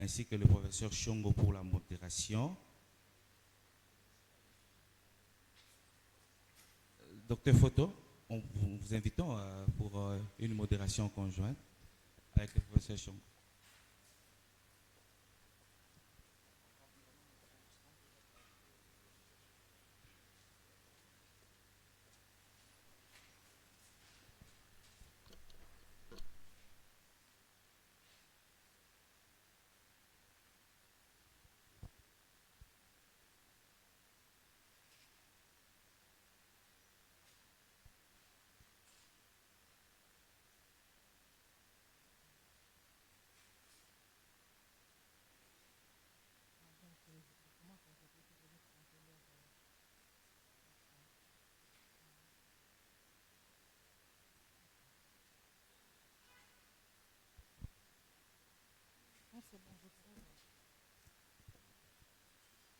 ainsi que le professeur Chongo pour la modération. Docteur Photo, vous invitons pour une modération conjointe avec le professeur Chongo.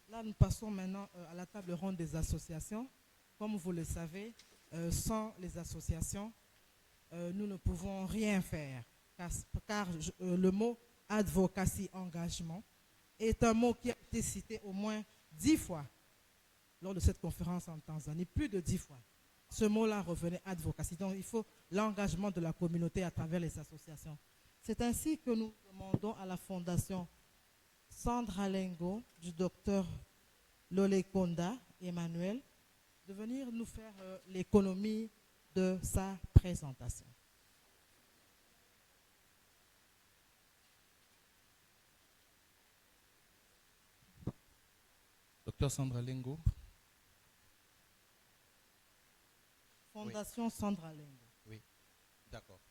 Là, nous passons maintenant à la table ronde des associations. Comme vous le savez, sans les associations, nous ne pouvons rien faire. Car le mot advocacy, engagement, est un mot qui a été cité au moins 10 fois lors de cette conférence en Tanzanie, plus de 10 fois. Ce mot-là revenait advocacy. Donc, il faut l'engagement de la communauté à travers les associations. C'est ainsi que nous demandons à la Fondation Sandra Lengo, du docteur Lolekonda Emmanuel, de venir nous faire l'économie de sa présentation. Docteur Sandra Lengo. Fondation Sandra Lengo. Oui, d'accord.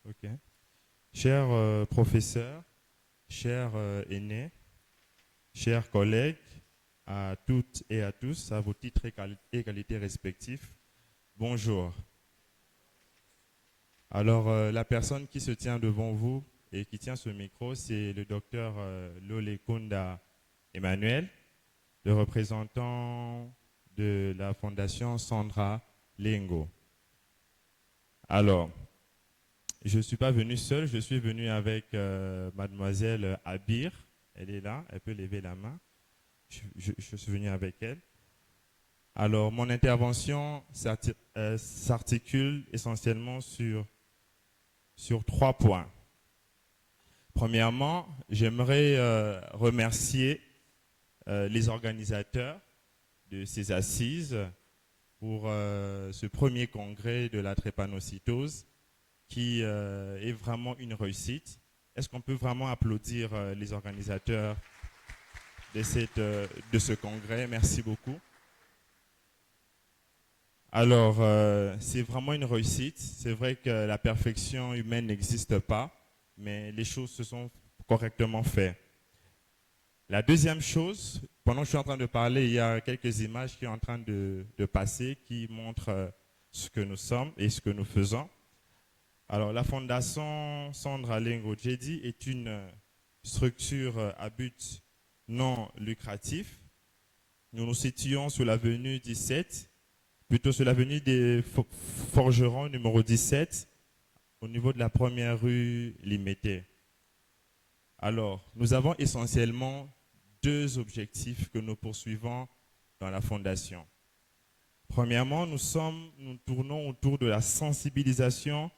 Ok. Chers professeurs, chers aînés, chers collègues, à toutes et à tous, à vos titres et qualités respectifs, bonjour. Alors, la personne qui se tient devant vous et qui tient ce micro, c'est le docteur Lolekonda Emmanuel, le représentant de la Fondation Sandra Lengo. Alors, je ne suis pas venu seul, je suis venu avec mademoiselle Abir. Elle est là, elle peut lever la main. Je suis venu avec elle. Alors, mon intervention s'articule essentiellement sur 3 points. Premièrement, j'aimerais remercier les organisateurs de ces assises pour ce premier congrès de la drépanocytose qui est vraiment une réussite. Est-ce qu'on peut vraiment applaudir les organisateurs de ce congrès? Merci beaucoup. Alors, c'est vraiment une réussite. C'est vrai que la perfection humaine n'existe pas, mais les choses se sont correctement faites. La deuxième chose, pendant que je suis en train de parler, il y a quelques images qui sont en train de passer qui montrent ce que nous sommes et ce que nous faisons. Alors, la Fondation Sandra Lengo Djedi est une structure à but non lucratif. Nous nous situons sur l'avenue 17, plutôt sur l'avenue des Forgerons, numéro 17, au niveau de la première rue Limité. Alors, nous avons essentiellement 2 objectifs que nous poursuivons dans la Fondation. Premièrement, nous tournons autour de la sensibilisation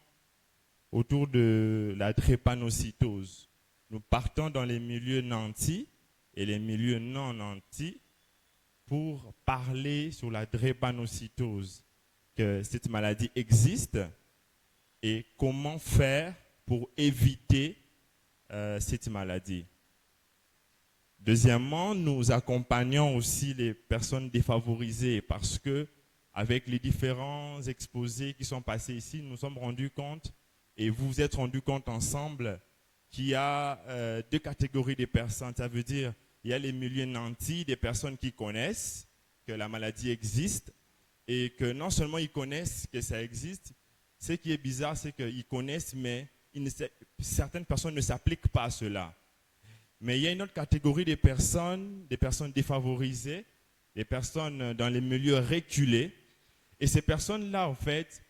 autour de la drépanocytose. Nous partons dans les milieux nantis et les milieux non nantis pour parler sur la drépanocytose, que cette maladie existe et comment faire pour éviter cette maladie. Deuxièmement, nous accompagnons aussi les personnes défavorisées parce que avec les différents exposés qui sont passés ici, nous nous sommes rendus compte et vous vous êtes rendus compte ensemble qu'il y a 2 catégories de personnes. Ça veut dire il y a les milieux nantis, des personnes qui connaissent que la maladie existe, et que non seulement ils connaissent que ça existe, ce qui est bizarre, c'est qu'ils connaissent, mais certaines personnes ne s'appliquent pas à cela. Mais il y a une autre catégorie des personnes défavorisées, des personnes dans les milieux reculés, et ces personnes-là, en fait,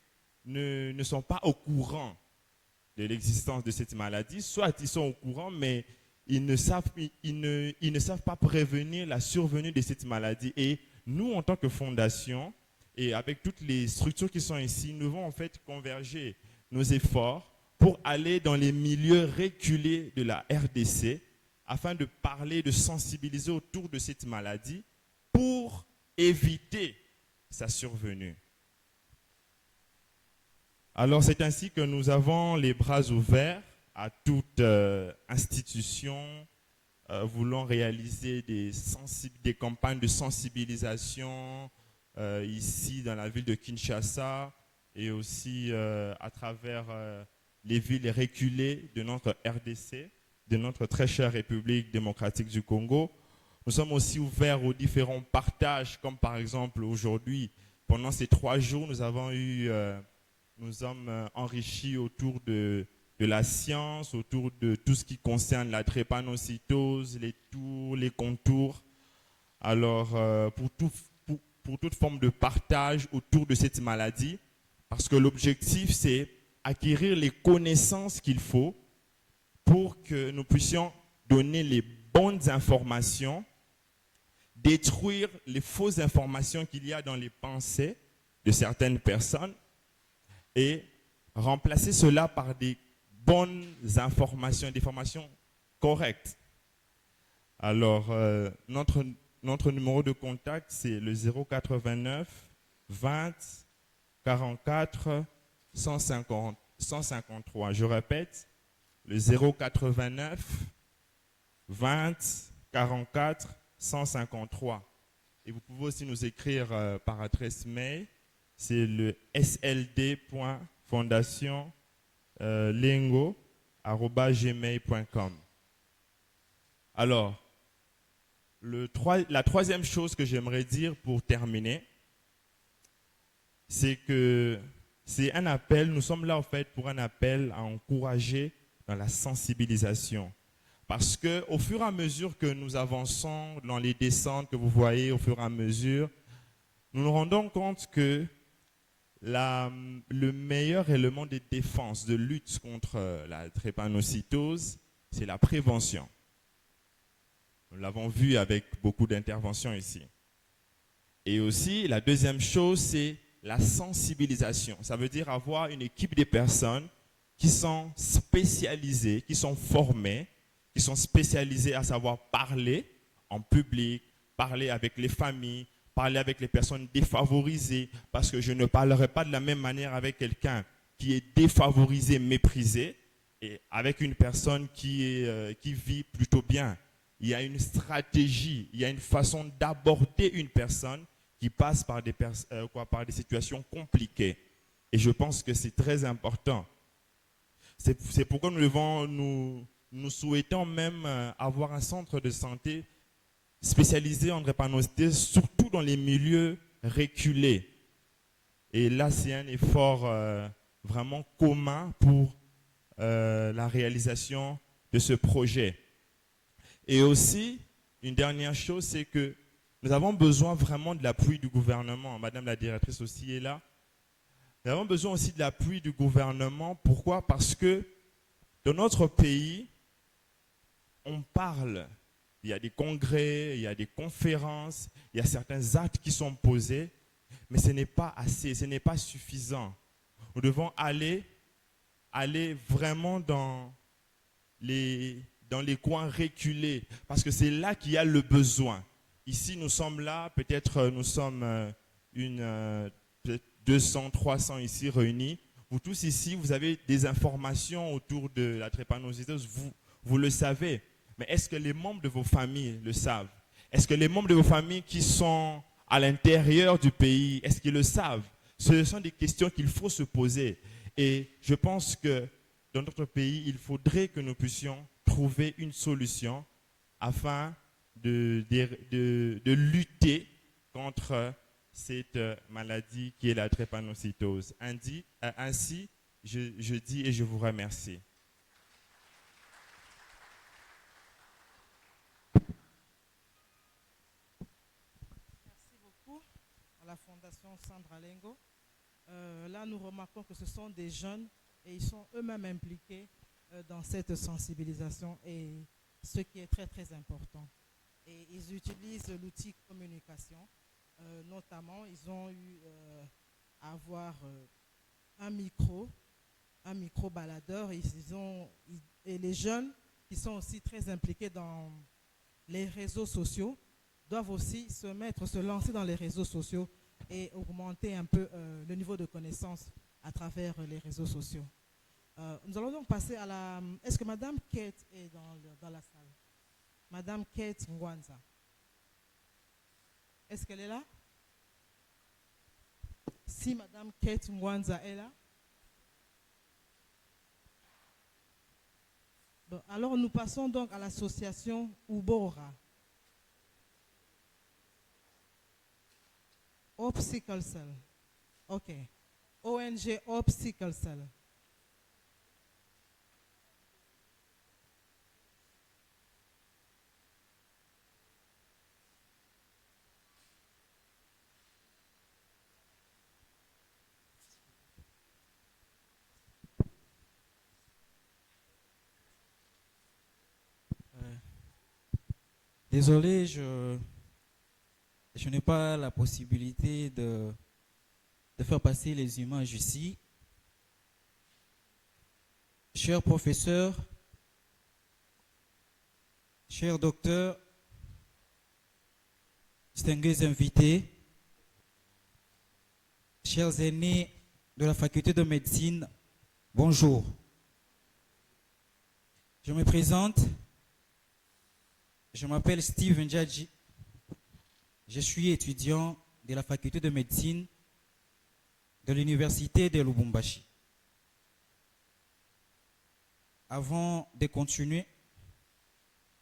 ne sont pas au courant de l'existence de cette maladie. Soit ils sont au courant, mais ils ne savent pas prévenir la survenue de cette maladie. Et nous, en tant que fondation, et avec toutes les structures qui sont ici, nous devons en fait converger nos efforts pour aller dans les milieux reculés de la RDC afin de parler, de sensibiliser autour de cette maladie pour éviter sa survenue. Alors c'est ainsi que nous avons les bras ouverts à toute institution voulant réaliser des campagnes de sensibilisation ici dans la ville de Kinshasa et aussi à travers les villes reculées de notre RDC, de notre très chère République démocratique du Congo. Nous sommes aussi ouverts aux différents partages, comme par exemple aujourd'hui, pendant ces 3 jours, nous sommes enrichis autour de la science, autour de tout ce qui concerne la drépanocytose, les tours, les contours. Alors, pour toute forme de partage autour de cette maladie, parce que l'objectif, c'est acquérir les connaissances qu'il faut pour que nous puissions donner les bonnes informations, détruire les fausses informations qu'il y a dans les pensées de certaines personnes et remplacer cela par des bonnes informations, des informations correctes. Alors, notre numéro de contact, c'est le 089 20 44 153. Je répète, le 089 20 44 153. Et vous pouvez aussi nous écrire par adresse mail. C'est le sld.fondation.lengo@gmail.com. Alors, la troisième chose que j'aimerais dire pour terminer, c'est que c'est un appel, nous sommes là en fait pour un appel à encourager dans la sensibilisation. Parce qu'au fur et à mesure que nous avançons dans les descentes que vous voyez, au fur et à mesure, nous nous rendons compte que le meilleur élément de défense, de lutte contre la drépanocytose, c'est la prévention. Nous l'avons vu avec beaucoup d'interventions ici. Et aussi, la deuxième chose, c'est la sensibilisation. Ça veut dire avoir une équipe de personnes qui sont spécialisées, qui sont formées, qui sont spécialisées à savoir parler en public, parler avec les familles, parler avec les personnes défavorisées, parce que je ne parlerai pas de la même manière avec quelqu'un qui est défavorisé, méprisé, et avec une personne qui vit plutôt bien. Il y a une stratégie, il y a une façon d'aborder une personne qui passe par des situations compliquées. Et je pense que c'est très important. C'est pourquoi nous souhaitons même avoir un centre de santé spécialisé en drépanocytose, surtout dans les milieux reculés. Et là, c'est un effort vraiment commun pour la réalisation de ce projet. Et aussi, une dernière chose, c'est que nous avons besoin vraiment de l'appui du gouvernement. Madame la directrice aussi est là. Nous avons besoin aussi de l'appui du gouvernement. Pourquoi? Parce que dans notre pays, on parle. Il y a des congrès, il y a des conférences, il y a certains actes qui sont posés, mais ce n'est pas assez, ce n'est pas suffisant. Nous devons aller vraiment dans les coins reculés, parce que c'est là qu'il y a le besoin. Ici, nous sommes là, peut-être nous sommes 200, 300 ici réunis. Vous tous ici, vous avez des informations autour de la drépanocytose, vous le savez. Mais est-ce que les membres de vos familles le savent? Est-ce que les membres de vos familles qui sont à l'intérieur du pays, est-ce qu'ils le savent? Ce sont des questions qu'il faut se poser. Et je pense que dans notre pays, il faudrait que nous puissions trouver une solution afin de lutter contre cette maladie qui est la drépanocytose. Ainsi, je dis et je vous remercie. Merci beaucoup à la Fondation Sandra Lengo. Là, nous remarquons que ce sont des jeunes et ils sont eux-mêmes impliqués dans cette sensibilisation, et ce qui est très très important. Et ils utilisent l'outil communication. Notamment, ils ont eu à avoir un micro baladeur. Et les jeunes qui sont aussi très impliqués dans les réseaux sociaux doivent aussi se lancer dans les réseaux sociaux et augmenter un peu le niveau de connaissance à travers les réseaux sociaux. Nous allons donc passer à la... Est-ce que Madame Kate est dans la salle? Madame Kate Ngwanza. Est-ce qu'elle est là? Si Madame Kate Ngwanza est là. Bon, alors nous passons donc à l'association Ubora. Hope Sickle Cell. OK. ONG Hope Sickle Cell. Désolé, je n'ai pas la possibilité de faire passer les images ici. Chers professeurs, chers docteurs, distingués invités, chers aînés de la faculté de médecine, bonjour. Je me présente. Je m'appelle Steve Ndjadji. Je suis étudiant de la faculté de médecine de l'université de Lubumbashi. Avant de continuer,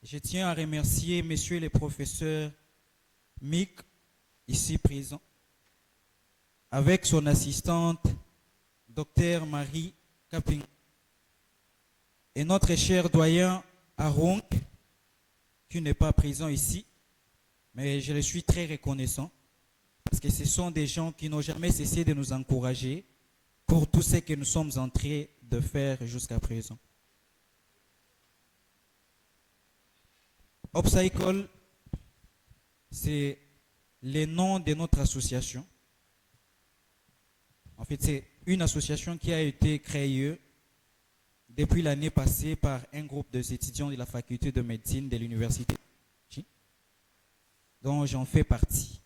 je tiens à remercier messieurs les professeurs Mick, ici présents, avec son assistante, Dr Marie Kaping, et notre cher doyen Arong, qui n'est pas présent ici, mais je le suis très reconnaissant parce que ce sont des gens qui n'ont jamais cessé de nous encourager pour tout ce que nous sommes en train de faire jusqu'à présent. Upcycle, c'est le nom de notre association. En fait, c'est une association qui a été créée depuis l'année passée par un groupe d'étudiants de la faculté de médecine de l'université dont j'en fais partie.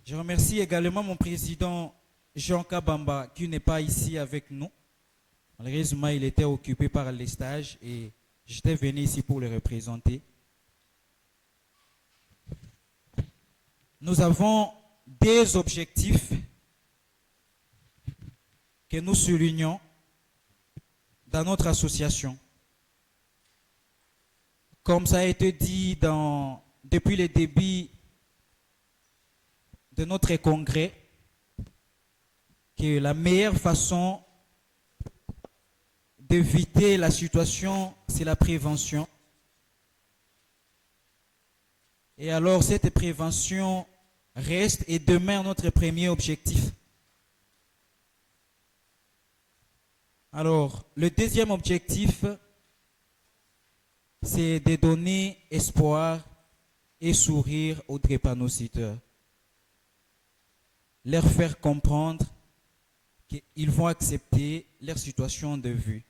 Je remercie également mon président Jean Kabamba qui n'est pas ici avec nous. Malheureusement, il était occupé par les stages et j'étais venu ici pour le représenter. Nous avons des objectifs que nous soulignons dans notre association. Comme ça a été dit depuis le début de notre congrès, que la meilleure façon d'éviter la situation, c'est la prévention. Et alors, cette prévention reste et demeure notre premier objectif. Alors, le deuxième objectif, c'est de donner espoir et sourire aux drépanocyteurs. Leur faire comprendre qu'ils vont accepter leur situation de vue.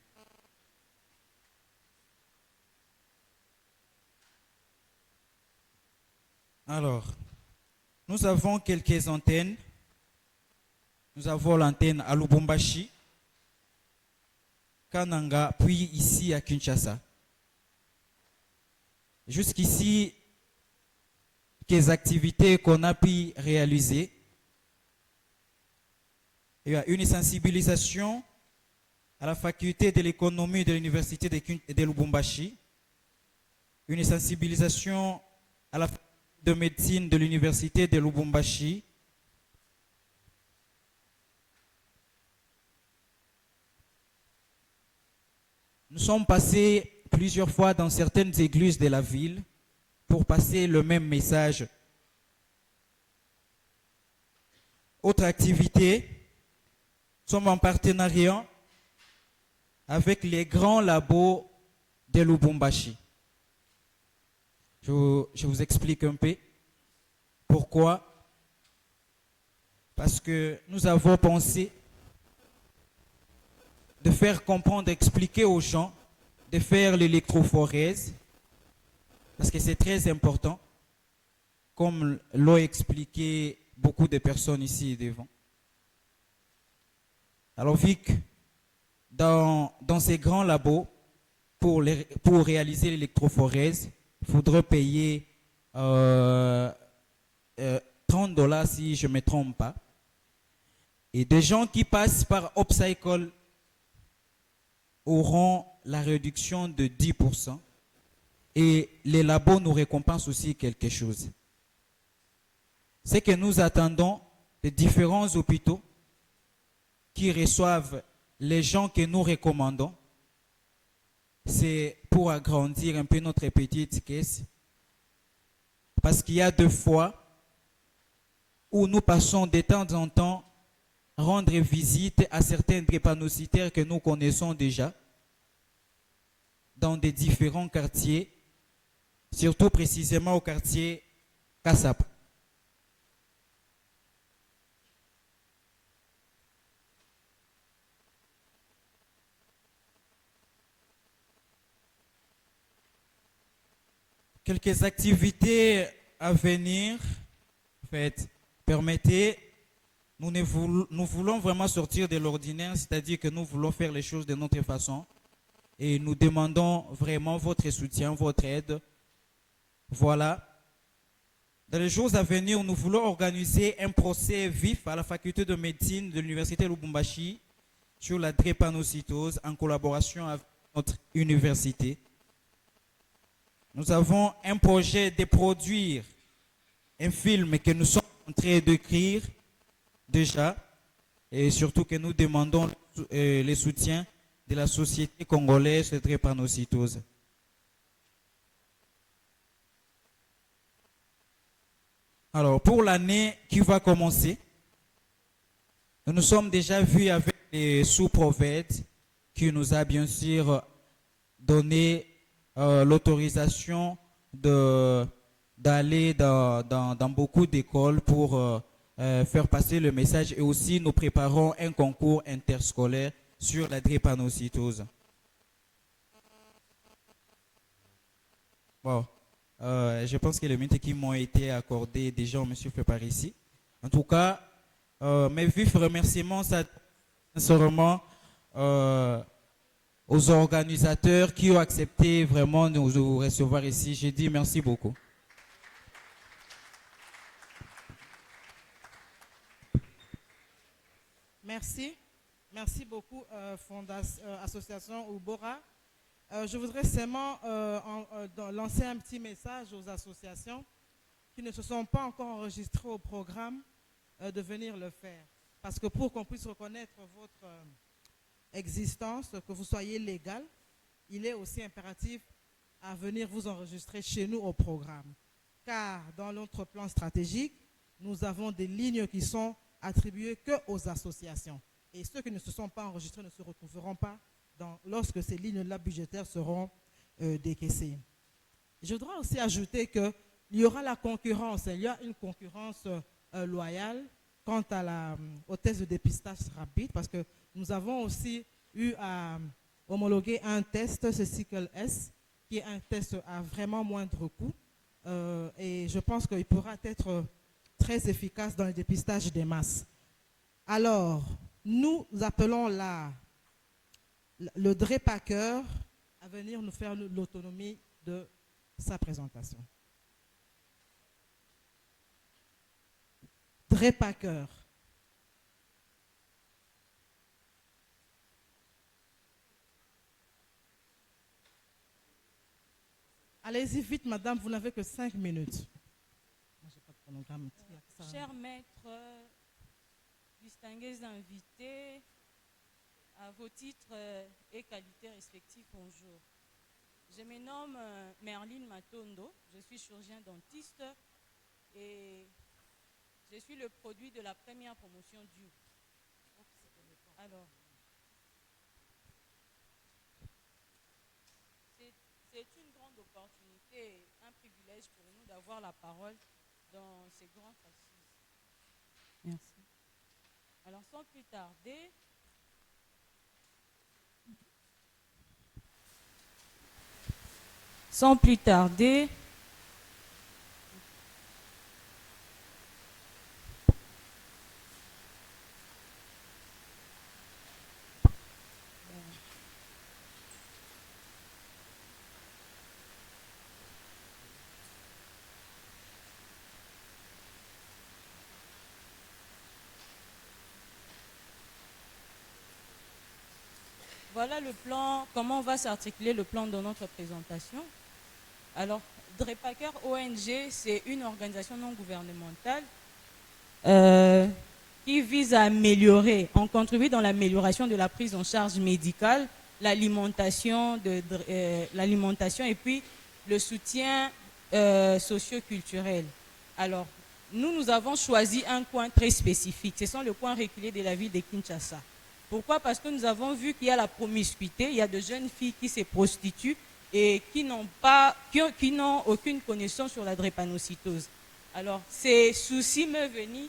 Alors, nous avons quelques antennes. Nous avons l'antenne à Lubumbashi, Kananga, puis ici à Kinshasa. Jusqu'ici, quelques activités qu'on a pu réaliser. Il y a une sensibilisation à la faculté de l'économie de l'université de Lubumbashi, une sensibilisation à la faculté de médecine de l'université de Lubumbashi. Nous sommes passés plusieurs fois dans certaines églises de la ville pour passer le même message. Autre activité, nous sommes en partenariat avec les grands labos de Lubumbashi. Je vous explique un peu pourquoi. Parce que nous avons pensé de faire comprendre, expliquer aux gens, de faire l'électrophorèse, parce que c'est très important, comme l'ont expliqué beaucoup de personnes ici devant. Alors, Vic, dans ces grands labos, pour réaliser l'électrophorèse, il faudrait payer $30 si je ne me trompe pas. Et des gens qui passent par Upcycle auront la réduction de 10%. Et les labos nous récompensent aussi quelque chose. C'est que nous attendons de différents hôpitaux qui reçoivent les gens que nous recommandons. C'est pour agrandir un peu notre petite caisse. Parce qu'il y a 2 fois où nous passons de temps en temps rendre visite à certains drépanocytaires que nous connaissons déjà dans des différents quartiers, surtout précisément au quartier Kassap. Quelques activités à venir, en fait, permettez, nous voulons vraiment sortir de l'ordinaire, c'est-à-dire que nous voulons faire les choses de notre façon et nous demandons vraiment votre soutien, votre aide. Voilà. Dans les jours à venir, nous voulons organiser un procès vif à la faculté de médecine de l'université Lubumbashi sur la drépanocytose en collaboration avec notre université. Nous avons un projet de produire un film que nous sommes en train d'écrire déjà et surtout que nous demandons le soutien de la société congolaise de drépanocytose. Alors, pour l'année qui va commencer, nous nous sommes déjà vus avec les sous-prophètes qui nous a bien sûr donné l'autorisation d'aller dans beaucoup d'écoles pour faire passer le message et aussi nous préparons un concours interscolaire sur la drépanocytose. Bon, je pense que les minutes qui m'ont été accordées déjà, monsieur fait par ici. En tout cas, mes vifs remerciements, sincèrement, aux organisateurs qui ont accepté vraiment de nous recevoir ici. J'ai dit merci beaucoup. Merci. Merci beaucoup, Association Ubora. Je voudrais seulement lancer un petit message aux associations qui ne se sont pas encore enregistrées au programme de venir le faire. Parce que pour qu'on puisse reconnaître votre existence, que vous soyez légal, il est aussi impératif à venir vous enregistrer chez nous au programme. Car dans notre plan stratégique, nous avons des lignes qui sont attribuées qu'aux associations. Et ceux qui ne se sont pas enregistrés ne se retrouveront pas lorsque ces lignes-là budgétaires seront décaissées. Je voudrais aussi ajouter qu'il y aura la concurrence. Il y a une concurrence loyale quant au test de dépistage rapide, parce que nous avons aussi eu à homologuer un test, ce Cycle S, qui est un test à vraiment moindre coût. Et je pense qu'il pourra être très efficace dans le dépistage des masses. Alors, nous appelons le drépaqueur à venir nous faire l'autonomie de sa présentation. Drépaqueur. Allez-y vite, madame, vous n'avez que 5 minutes. Chers maîtres, distingués invités, à vos titres et qualités respectifs, bonjour. Je me nomme Merline Matondo, je suis chirurgien dentiste et je suis le produit de la première promotion du. Alors, c'est une grande opportunité et un privilège pour nous d'avoir la parole dans ces grandes assises. Merci. Alors, sans plus tarder, voilà le plan, comment va s'articuler le plan de notre présentation. Alors, Drepacker ONG, c'est une organisation non gouvernementale qui vise à améliorer, en contribuer dans l'amélioration de la prise en charge médicale, l'alimentation et puis le soutien socio-culturel. Alors, nous avons choisi un coin très spécifique. Ce sont les coins reculés de la ville de Kinshasa. Pourquoi? Parce que nous avons vu qu'il y a la promiscuité, il y a de jeunes filles qui se prostituent et qui n'ont aucune connaissance sur la drépanocytose. Alors, ces soucis me venaient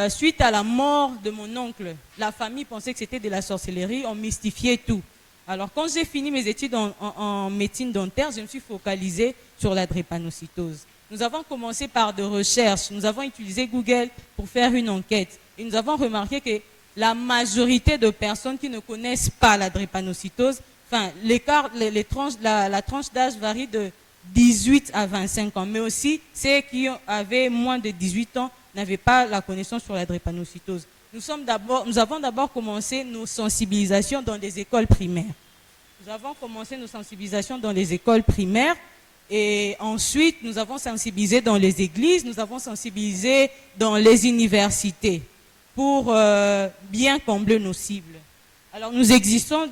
suite à la mort de mon oncle. La famille pensait que c'était de la sorcellerie, on mystifiait tout. Alors, quand j'ai fini mes études en médecine dentaire, je me suis focalisée sur la drépanocytose. Nous avons commencé par des recherches, nous avons utilisé Google pour faire une enquête et nous avons remarqué que la majorité de personnes qui ne connaissent pas la drépanocytose, enfin, la tranche d'âge varie de 18 à 25 ans, mais aussi ceux qui avaient moins de 18 ans n'avaient pas la connaissance sur la drépanocytose. Nous avons d'abord commencé nos sensibilisations dans les écoles primaires. Nous avons commencé nos sensibilisations dans les écoles primaires et ensuite nous avons sensibilisé dans les églises, nous avons sensibilisé dans les universités pour bien combler nos cibles. Alors nous existons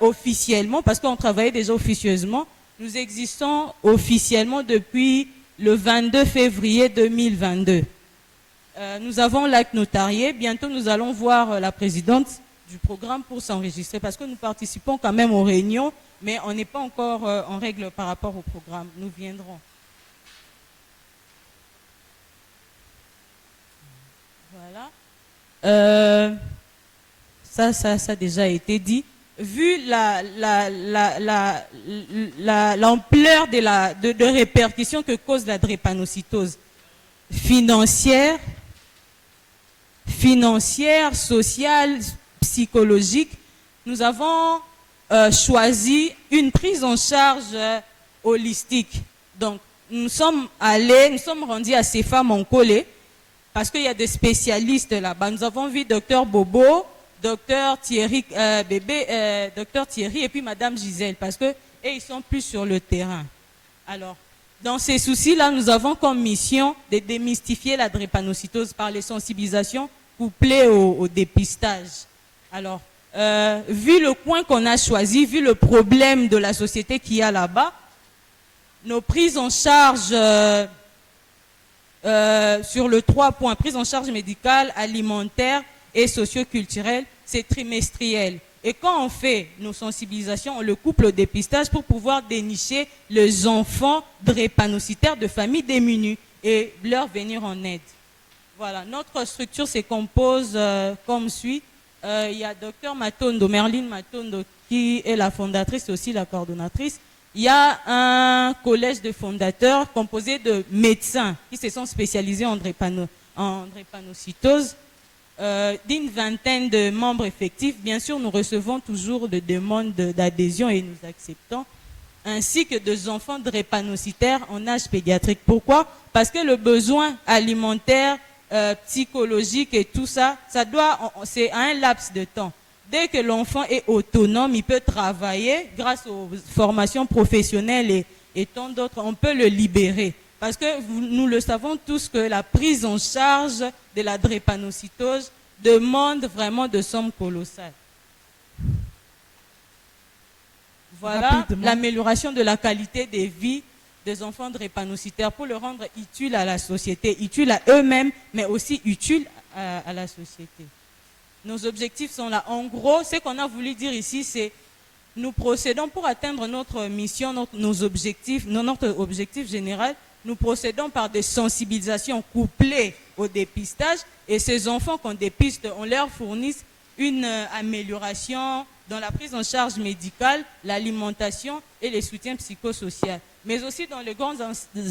officiellement, parce qu'on travaillait déjà officieusement, nous existons officiellement depuis le 22 février 2022. Nous avons l'acte notarié, bientôt nous allons voir la présidente du programme pour s'enregistrer, parce que nous participons quand même aux réunions, mais on n'est pas encore en règle par rapport au programme, nous viendrons. Voilà. Ça a déjà été dit. Vu l'ampleur de répercussions que cause la drépanocytose financière, sociale, psychologique, nous avons choisi une prise en charge holistique. Donc, nous sommes rendus à CFA Monkole, parce qu'il y a des spécialistes là-bas. Nous avons vu Dr Bobo, Dr Thierry Dr Thierry et puis Madame Gisèle, parce que ils sont plus sur le terrain. Alors, dans ces soucis-là, nous avons comme mission de démystifier la drépanocytose par les sensibilisations couplées au dépistage. Alors, vu le coin qu'on a choisi, vu le problème de la société qu'il y a là-bas, nos prises en charge sur le 3 points, prise en charge médicale, alimentaire et socio-culturelle, c'est trimestriel. Et quand on fait nos sensibilisations, on le couple au dépistage pour pouvoir dénicher les enfants drépanocytaires de familles démunies et leur venir en aide. Voilà, notre structure se compose comme suit. Il y a Dr Matondo, Merline Matondo, qui est la fondatrice et aussi la coordonnatrice. Il y a un collège de fondateurs composé de médecins qui se sont spécialisés en drépanocytose, d'une vingtaine de membres effectifs. Bien sûr, nous recevons toujours des demandes d'adhésion et nous acceptons, ainsi que des enfants drépanocytaires en âge pédiatrique. Pourquoi? Parce que le besoin alimentaire, psychologique et tout ça, c'est à un laps de temps. Dès que l'enfant est autonome, il peut travailler grâce aux formations professionnelles et tant d'autres, on peut le libérer. Parce que nous le savons tous que la prise en charge de la drépanocytose demande vraiment de sommes colossales. Voilà l'amélioration de la qualité de vie des enfants drépanocytaires pour le rendre utile à la société, utile à eux-mêmes, mais aussi utile à la société. Nos objectifs sont là. En gros, ce qu'on a voulu dire ici, c'est nous procédons pour atteindre notre mission, notre objectif général. Nous procédons par des sensibilisations couplées au dépistage. Et ces enfants qu'on dépiste, on leur fournit une amélioration dans la prise en charge médicale, l'alimentation et les soutiens psychosociaux. Mais aussi dans les grandes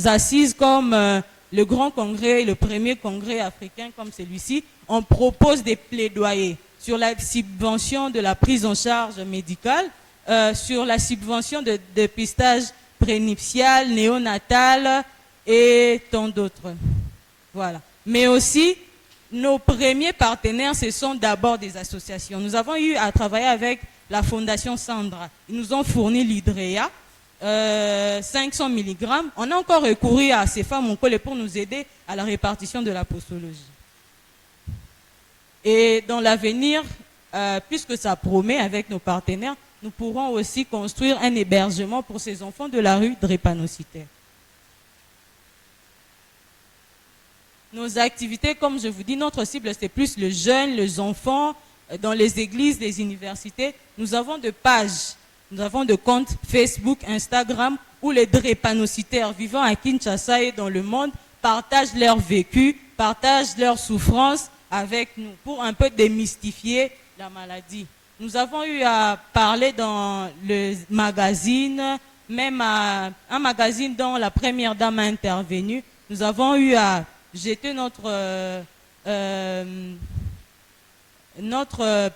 assises comme le grand congrès, le premier congrès africain comme celui-ci, on propose des plaidoyers sur la subvention de la prise en charge médicale, sur la subvention de dépistage prénuptial, néonatal et tant d'autres. Voilà. Mais aussi, nos premiers partenaires, ce sont d'abord des associations. Nous avons eu à travailler avec la Fondation Sandra. Ils nous ont fourni l'hydréa, 500 mg. On a encore recouru à ces femmes en col pour nous aider à la répartition de la postologie. Et dans l'avenir, puisque ça promet avec nos partenaires, nous pourrons aussi construire un hébergement pour ces enfants de la rue drépanocytaire. Nos activités, comme je vous dis, notre cible, c'est plus les jeunes, les enfants, dans les églises, les universités. Nous avons des pages, nous avons des comptes Facebook, Instagram, où les drépanocytaires vivant à Kinshasa et dans le monde partagent leur vécu, partagent leurs souffrances avec nous, pour un peu démystifier la maladie. Nous avons eu à parler dans le magazine, même à un magazine dont la première dame a intervenu. Nous avons eu à jeter notre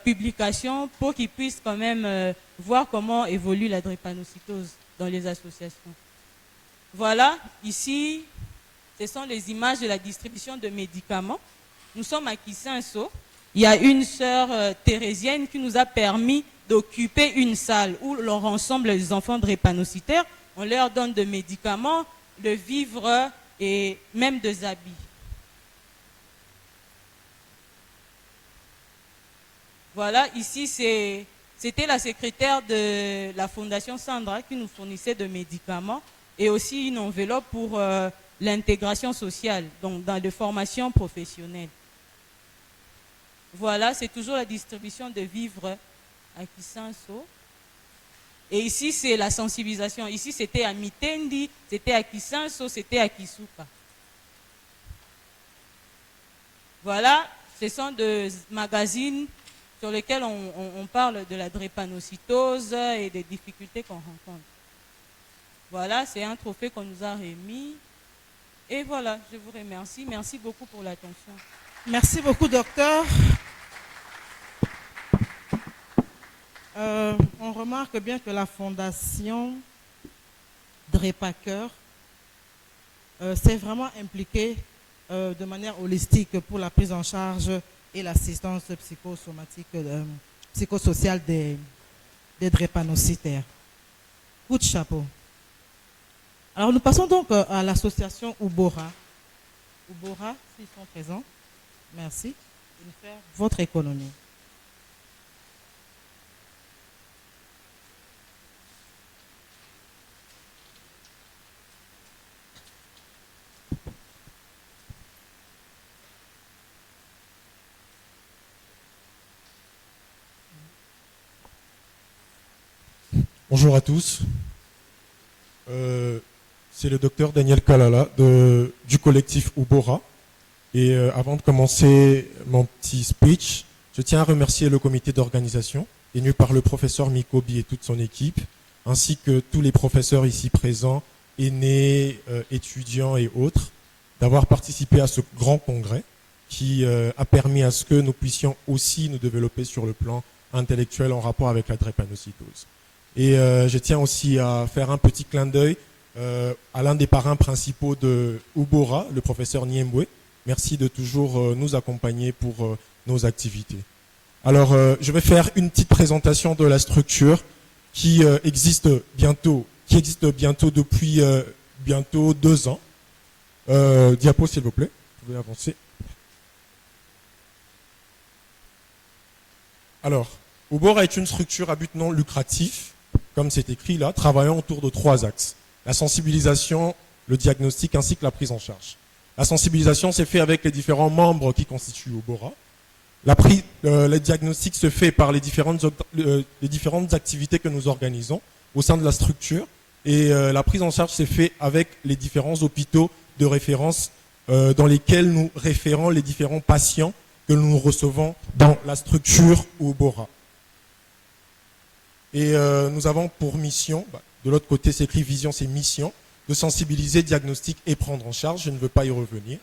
publication pour qu'ils puissent quand même voir comment évolue la drépanocytose dans les associations. Voilà, ici, ce sont les images de la distribution de médicaments. Nous sommes à Kisenso. Il y a une sœur thérésienne qui nous a permis d'occuper une salle où l'on rassemble les enfants drépanocytaires. On leur donne des médicaments, de vivres et même des habits. Voilà, ici, c'était la secrétaire de la Fondation Sandra qui nous fournissait de médicaments et aussi une enveloppe pour l'intégration sociale, donc dans des formations professionnelles. Voilà, c'est toujours la distribution de vivres à Kisenso. Et ici, c'est la sensibilisation. Ici, c'était à Mitendi, c'était à Kisenso, c'était à Kisuka. Voilà, ce sont des magazines sur lesquels on parle de la drépanocytose et des difficultés qu'on rencontre. Voilà, c'est un trophée qu'on nous a remis. Et voilà, je vous remercie. Merci beaucoup pour l'attention. Merci beaucoup, docteur. On remarque bien que la Fondation Drépacoeur s'est vraiment impliquée de manière holistique pour la prise en charge et l'assistance psychosomatique, psychosociale des drépanocytaires. Coup de chapeau. Alors nous passons donc à l'association Ubora. Ubora, s'ils sont présents. Merci. De faire votre économie. Bonjour à tous. C'est le docteur Daniel Kalala du collectif Ubora. Et avant de commencer mon petit speech, je tiens à remercier le comité d'organisation, tenu par le professeur Mikobi et toute son équipe, ainsi que tous les professeurs ici présents, aînés, étudiants et autres, d'avoir participé à ce grand congrès qui a permis à ce que nous puissions aussi nous développer sur le plan intellectuel en rapport avec la drépanocytose. Et je tiens aussi à faire un petit clin d'œil à l'un des parrains principaux de Ubora, le professeur Niembwe. Merci de toujours nous accompagner pour nos activités. Alors, je vais faire une petite présentation de la structure qui existe bientôt depuis bientôt 2 ans. Diapo, s'il vous plaît. Vous pouvez avancer. Alors, Ubora est une structure à but non lucratif, comme c'est écrit là, travaillant autour de 3 axes. La sensibilisation, le diagnostic ainsi que la prise en charge. La sensibilisation s'est fait avec les différents membres qui constituent Ubora. Le diagnostic se fait par les différentes activités que nous organisons au sein de la structure. Et la prise en charge s'est fait avec les différents hôpitaux de référence dans lesquels nous référons les différents patients que nous recevons dans la structure Ubora. Et nous avons pour mission, de l'autre côté c'est écrit vision, c'est mission, de sensibiliser, diagnostic et prendre en charge. Je ne veux pas y revenir.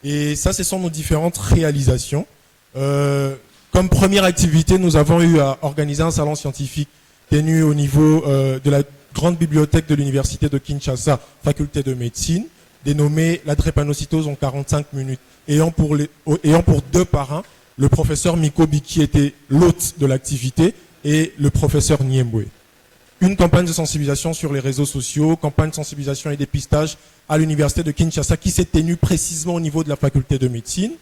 Et ça, ce sont nos différentes réalisations. Comme première activité, nous avons eu à organiser un salon scientifique tenu au niveau de la grande bibliothèque de l'université de Kinshasa, faculté de médecine, dénommé la drépanocytose en 45 minutes, ayant pour 2 parrains, le professeur Mikobi qui était l'hôte de l'activité et le professeur Niembwe. Une campagne de sensibilisation sur les réseaux sociaux, campagne de sensibilisation et dépistage à l'université de Kinshasa qui s'est tenue précisément au niveau de la faculté de médecine,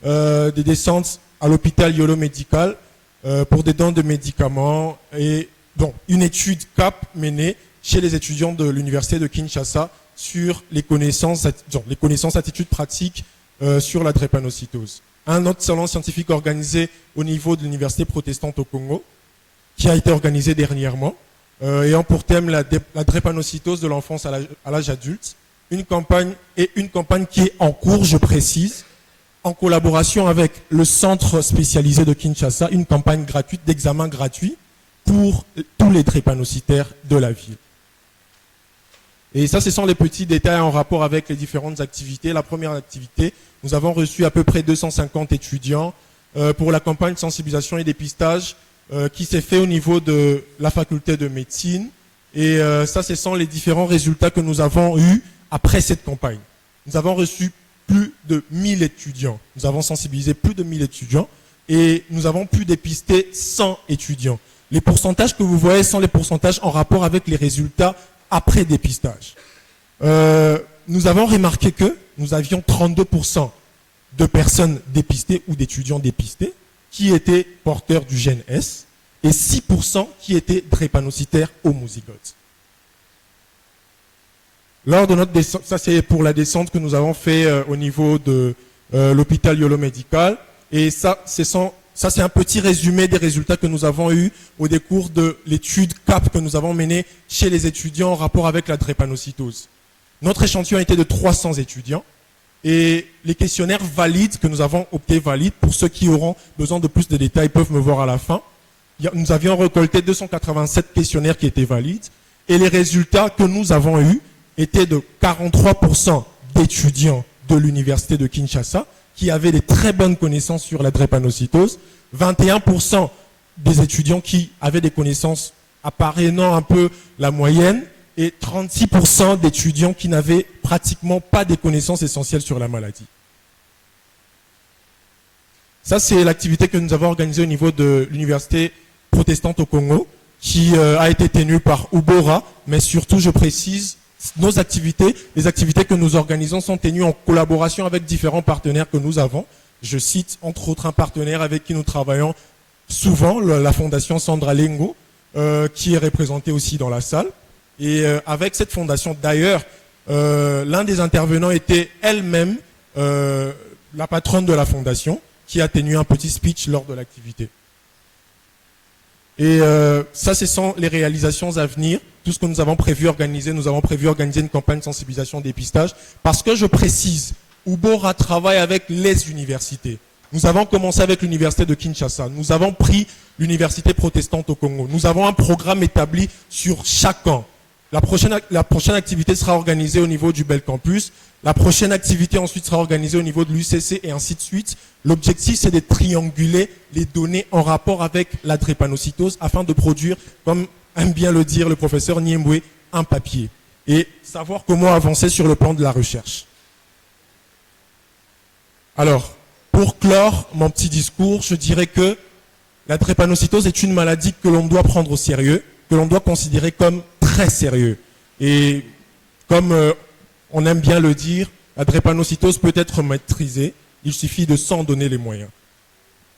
des descentes à l'hôpital Yolo Médical pour des dons de médicaments et donc une étude CAP menée chez les étudiants de l'université de Kinshasa sur les connaissances attitudes pratiques sur la drépanocytose. Un autre salon scientifique organisé au niveau de l'université protestante au Congo qui a été organisé dernièrement ayant pour thème la drépanocytose de l'enfance à l'âge adulte. Une campagne qui est en cours, je précise, en collaboration avec le centre spécialisé de Kinshasa, une campagne gratuite d'examen gratuit pour tous les drépanocytaires de la ville. Et ça, ce sont les petits détails en rapport avec les différentes activités. La première activité, nous avons reçu à peu près 250 étudiants pour la campagne de sensibilisation et dépistage qui s'est fait au niveau de la faculté de médecine. Et ça, ce sont les différents résultats que nous avons eus après cette campagne. Nous avons reçu plus de 1000 étudiants. Nous avons sensibilisé plus de 1000 étudiants et nous avons pu dépister 100 étudiants. Les pourcentages que vous voyez sont les pourcentages en rapport avec les résultats après dépistage. Nous avons remarqué que nous avions 32% de personnes dépistées ou d'étudiants dépistés qui étaient porteurs du gène S et 6% qui étaient drépanocytaires homozygotes. Lors de notre descente, ça c'est pour la descente que nous avons fait au niveau de l'hôpital Yolo Médical. Et ça c'est un petit résumé des résultats que nous avons eus au décours de l'étude CAP que nous avons menée chez les étudiants en rapport avec la drépanocytose. Notre échantillon était de 300 étudiants et les questionnaires valides que nous avons optés valides, pour ceux qui auront besoin de plus de détails peuvent me voir à la fin. Nous avions récolté 287 questionnaires qui étaient valides et les résultats que nous avons eus étaient de 43% d'étudiants de l'université de Kinshasa qui avaient des très bonnes connaissances sur la drépanocytose, 21% des étudiants qui avaient des connaissances apparemment un peu la moyenne, et 36% d'étudiants qui n'avaient pratiquement pas des connaissances essentielles sur la maladie. Ça, c'est l'activité que nous avons organisée au niveau de l'université protestante au Congo, qui a été tenue par Ubora, mais surtout, je précise, nos activités, les activités que nous organisons sont tenues en collaboration avec différents partenaires que nous avons. Je cite entre autres un partenaire avec qui nous travaillons souvent, la fondation Sandra Lengo, qui est représentée aussi dans la salle. Et avec cette fondation, d'ailleurs, l'un des intervenants était elle-même la patronne de la fondation, qui a tenu un petit speech lors de l'activité. Et ça, ce sont les réalisations à venir. Tout ce que nous avons prévu organiser, nous avons prévu organiser une campagne de sensibilisation dépistage. Parce que je précise, Ubora travaille avec les universités. Nous avons commencé avec l'université de Kinshasa. Nous avons pris l'université protestante au Congo. Nous avons un programme établi sur chaque an. La prochaine activité sera organisée au niveau du Bel Campus. La prochaine activité ensuite sera organisée au niveau de l'UCC et ainsi de suite. L'objectif, c'est de trianguler les données en rapport avec la drépanocytose afin de produire, comme aime bien le dire le professeur Niembwe, un papier et savoir comment avancer sur le plan de la recherche. Alors, pour clore mon petit discours, je dirais que la drépanocytose est une maladie que l'on doit prendre au sérieux, que l'on doit considérer comme très sérieux. Et comme on aime bien le dire, la drépanocytose peut être maîtrisée, il suffit de s'en donner les moyens.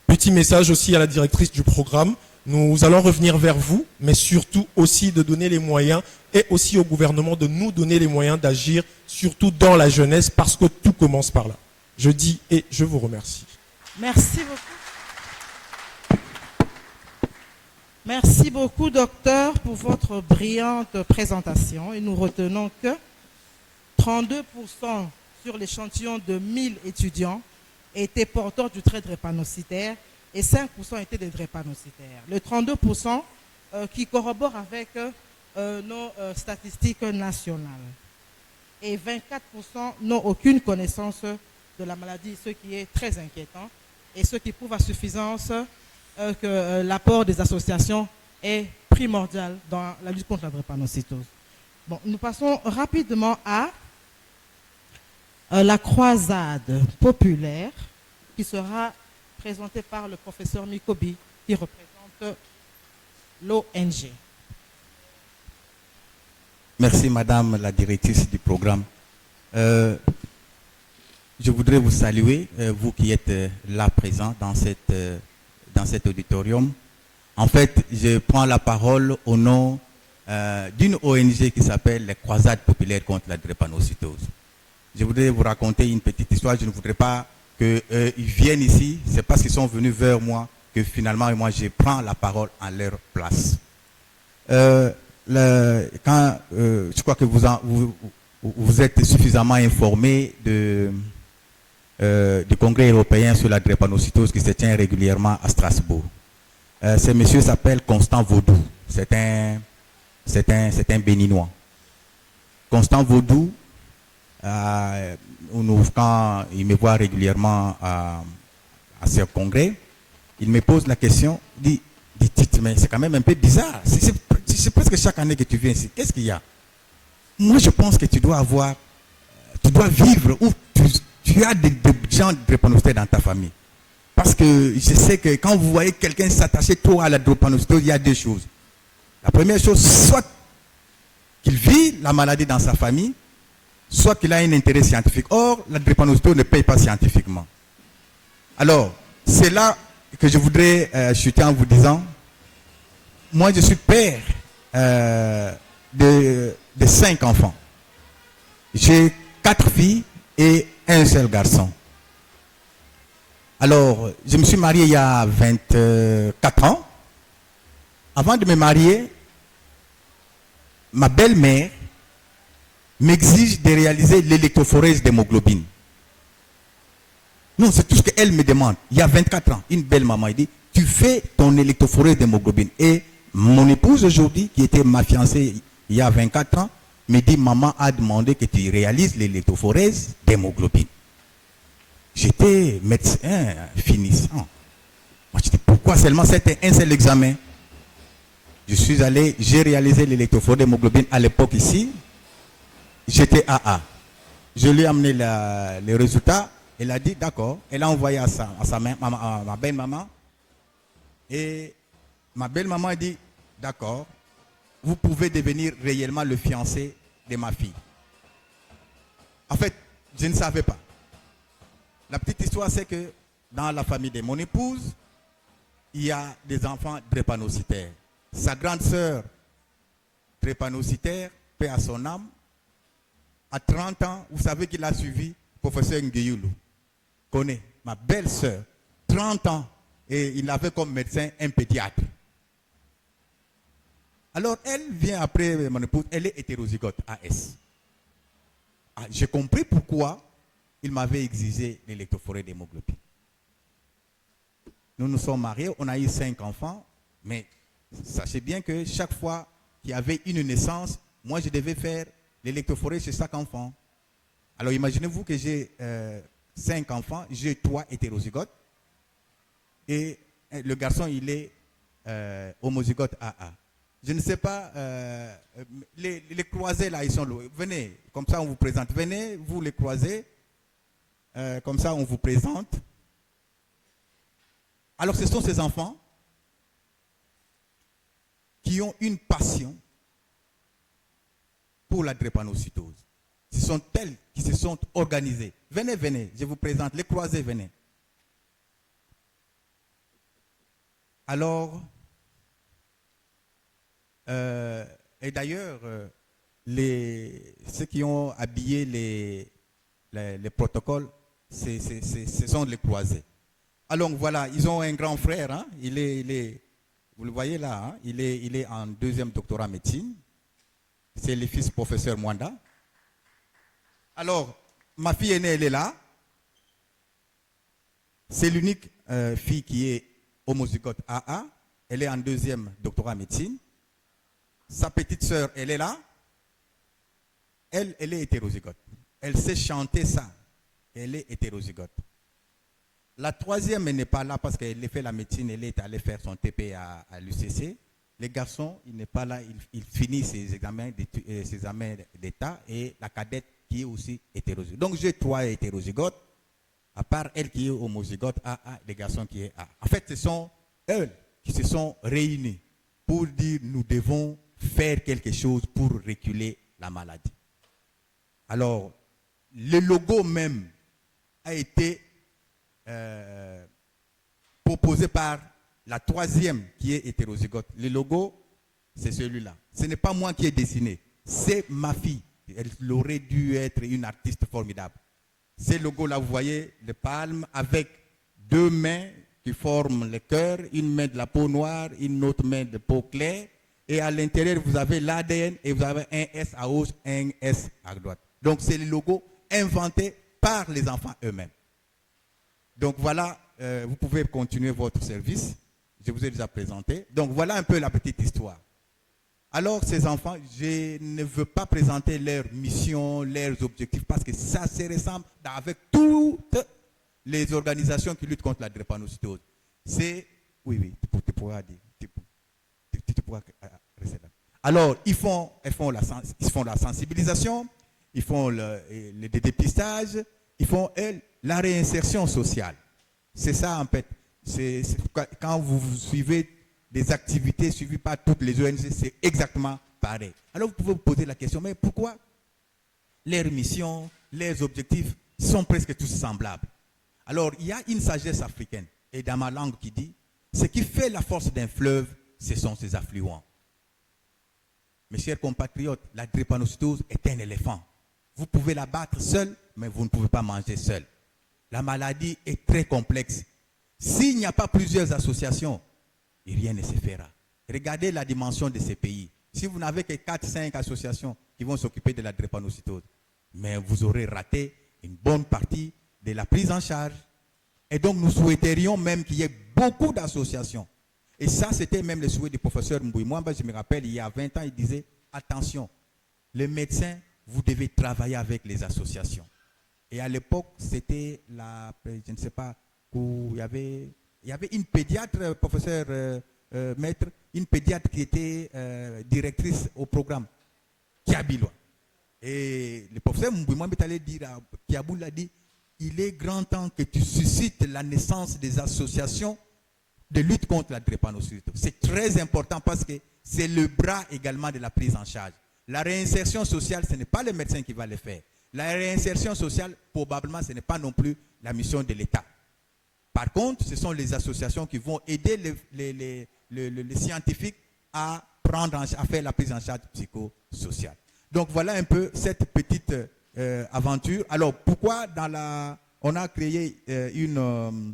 Petit message aussi à la directrice du programme, nous allons revenir vers vous, mais surtout aussi de donner les moyens et aussi au gouvernement de nous donner les moyens d'agir, surtout dans la jeunesse, parce que tout commence par là. Je dis et je vous remercie. Merci beaucoup. Merci beaucoup, docteur, pour votre brillante présentation. Et nous retenons que 32% sur l'échantillon de 1000 étudiants étaient porteurs du trait drépanocytaire et 5% étaient des drépanocytaires. Le 32% qui corrobore avec nos statistiques nationales. Et 24% n'ont aucune connaissance de la maladie, ce qui est très inquiétant et ce qui prouve à suffisance que l'apport des associations est primordial dans la lutte contre la drépanocytose. Bon, nous passons rapidement à la croisade populaire qui sera présentée par le professeur Mikobi qui représente l'ONG. Merci Madame la directrice du programme. Je voudrais vous saluer, vous qui êtes là présent dans cet auditorium. En fait, je prends la parole au nom d'une ONG qui s'appelle les Croisades populaires contre la drépanocytose. Je voudrais vous raconter une petite histoire. Je ne voudrais pas qu'ils viennent ici. C'est parce qu'ils sont venus vers moi que finalement, moi, je prends la parole en leur place. Je crois que vous êtes suffisamment informés du Congrès européen sur la drépanocytose qui se tient régulièrement à Strasbourg. Ce monsieur s'appelle Constant Vaudou. C'est un Béninois. Constant Vaudou, quand il me voit régulièrement à ce congrès, il me pose la question, dit mais c'est quand même un peu bizarre. C'est presque chaque année que tu viens ici. Qu'est-ce qu'il y a? Moi, je pense que tu dois vivre ou tu as des gens drépanocytaires dans ta famille. Parce que je sais que quand vous voyez quelqu'un s'attacher trop à la drépanocytose, il y a deux choses. La première chose, soit qu'il vit la maladie dans sa famille, soit qu'il a un intérêt scientifique. Or, la drépanocytose ne paye pas scientifiquement. Alors, c'est là que je voudrais chuter en vous disant, moi je suis père de 5 enfants. J'ai 4 filles et un seul garçon. Alors, je me suis marié il y a 24 ans. Avant de me marier, ma belle-mère m'exige de réaliser l'électrophorèse d'hémoglobine. Non, c'est tout ce qu'elle me demande. Il y a 24 ans, une belle maman, elle dit, tu fais ton électrophorèse d'hémoglobine. Et mon épouse aujourd'hui, qui était ma fiancée il y a 24 ans, me dit, maman a demandé que tu réalises l'électrophorèse d'hémoglobine. J'étais médecin finissant. Moi, je dis, pourquoi seulement c'était un seul examen? Je suis allé, j'ai réalisé l'électrophorèse d'hémoglobine à l'époque ici. J'étais AA. Je lui ai amené les résultats. Elle a dit d'accord. Elle a envoyé à ma belle-maman. Et ma belle-maman a dit d'accord. Vous pouvez devenir réellement le fiancé de ma fille. En fait, je ne savais pas. La petite histoire, c'est que dans la famille de mon épouse, il y a des enfants drépanocytaires. Sa grande sœur drépanocytaire, paix à son âme, à 30 ans, vous savez qu'il a suivi professeur Nguyoulou. Connaît ma belle-sœur, 30 ans, et il avait comme médecin un pédiatre. Alors, elle vient après mon épouse, elle est hétérozygote AS. J'ai compris pourquoi il m'avait exigé l'électrophorèse d'hémoglobine. Nous nous sommes mariés, on a eu 5 enfants, mais sachez bien que chaque fois qu'il y avait une naissance, moi je devais faire l'électrophorèse chez chaque enfant. Alors imaginez-vous que j'ai 5 enfants, j'ai 3 hétérozygotes, et le garçon il est homozygote AA. Je ne sais pas, les croisés là, ils sont là. Venez, comme ça on vous présente. Venez, vous les croisés, comme ça on vous présente. Alors ce sont ces enfants qui ont une passion pour la drépanocytose. Ce sont elles qui se sont organisées. Venez, venez, je vous présente. Les croisés, venez. Alors, et d'ailleurs, ceux qui ont habillé les protocoles, ce sont les croisés. Alors voilà, ils ont un grand frère, hein, vous le voyez là, hein, il est en 2e doctorat en médecine. C'est le fils professeur Mwanda. Alors, ma fille aînée, elle est là. C'est l'unique fille qui est homozygote AA. Elle est en 2e doctorat en médecine. Sa petite sœur, elle est là. Elle est hétérozygote. Elle sait chanter ça. Elle est hétérozygote. La 3e, elle n'est pas là parce qu'elle a fait la médecine, elle est allée faire son TP à l'UCC. Les garçons, il n'est pas là, il finit ses examens d'État, et la cadette qui est aussi hétérozygote. Donc j'ai 3 hétérozygotes, à part elle qui est homozygote AA, les garçons qui est AA. En fait, ce sont eux qui se sont réunis pour dire nous devons faire quelque chose pour reculer la maladie. Alors, le logo même a été proposé par la 3e qui est hétérozygote. Le logo, c'est celui-là. Ce n'est pas moi qui ai dessiné, c'est ma fille. Elle aurait dû être une artiste formidable. Ce logo-là, vous voyez, le palme avec 2 mains qui forment le cœur, une main de la peau noire, une autre main de peau claire, et à l'intérieur, vous avez l'ADN et vous avez un S à gauche, un S à droite. Donc, c'est le logo inventé par les enfants eux-mêmes. Donc, voilà, vous pouvez continuer votre service. Je vous ai déjà présenté. Donc, voilà un peu la petite histoire. Alors, ces enfants, je ne veux pas présenter leur mission, leurs objectifs, parce que ça se ressemble avec toutes les organisations qui luttent contre la drépanocytose. C'est, oui, tu pourras dire, tu pourras rester là. Alors, ils font la sensibilisation, ils font le dépistage, ils font la réinsertion sociale. C'est ça, en fait. Quand vous suivez des activités suivies par toutes les ONG, c'est exactement pareil. Alors, vous pouvez vous poser la question, mais pourquoi leurs missions, leurs objectifs sont presque tous semblables? Alors, il y a une sagesse africaine, et dans ma langue, qui dit, ce qui fait la force d'un fleuve, ce sont ses affluents. Mes chers compatriotes, la drépanocytose est un éléphant. Vous pouvez la battre seul, mais vous ne pouvez pas manger seul. La maladie est très complexe. S'il n'y a pas plusieurs associations, rien ne se fera. Regardez la dimension de ces pays. Si vous n'avez que 4-5 associations qui vont s'occuper de la drépanocytose, mais vous aurez raté une bonne partie de la prise en charge. Et donc, nous souhaiterions même qu'il y ait beaucoup d'associations. Et ça, c'était même le souhait du professeur Mbouy. Moi, je me rappelle, il y a 20 ans, il disait, attention, les médecins, vous devez travailler avec les associations. Et à l'époque, c'était je ne sais pas, où il y avait une pédiatre, professeur maître, une pédiatre qui était directrice au programme, Kiabilois. Et le professeur Mbouy est allé dire à Kiabou, a dit, il est grand temps que tu suscites la naissance des associations de lutte contre la drépanocytose. C'est très important parce que c'est le bras également de la prise en charge. La réinsertion sociale, ce n'est pas le médecin qui va le faire. La réinsertion sociale, probablement, ce n'est pas non plus la mission de l'État. Par contre, ce sont les associations qui vont aider les scientifiques à faire la prise en charge psychosociale. Donc voilà un peu cette petite aventure. Alors pourquoi on a créé une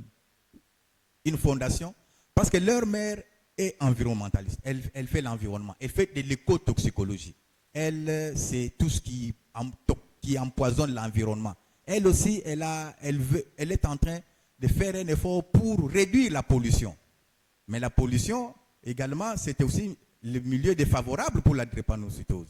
fondation? Parce que leur mère est environnementaliste. Elle fait l'environnement. Elle fait de l'écotoxicologie. Elle, c'est tout ce qui empoisonne l'environnement. Elle aussi, elle est en train de faire un effort pour réduire la pollution. Mais la pollution, également, c'était aussi le milieu défavorable pour la drépanocytose.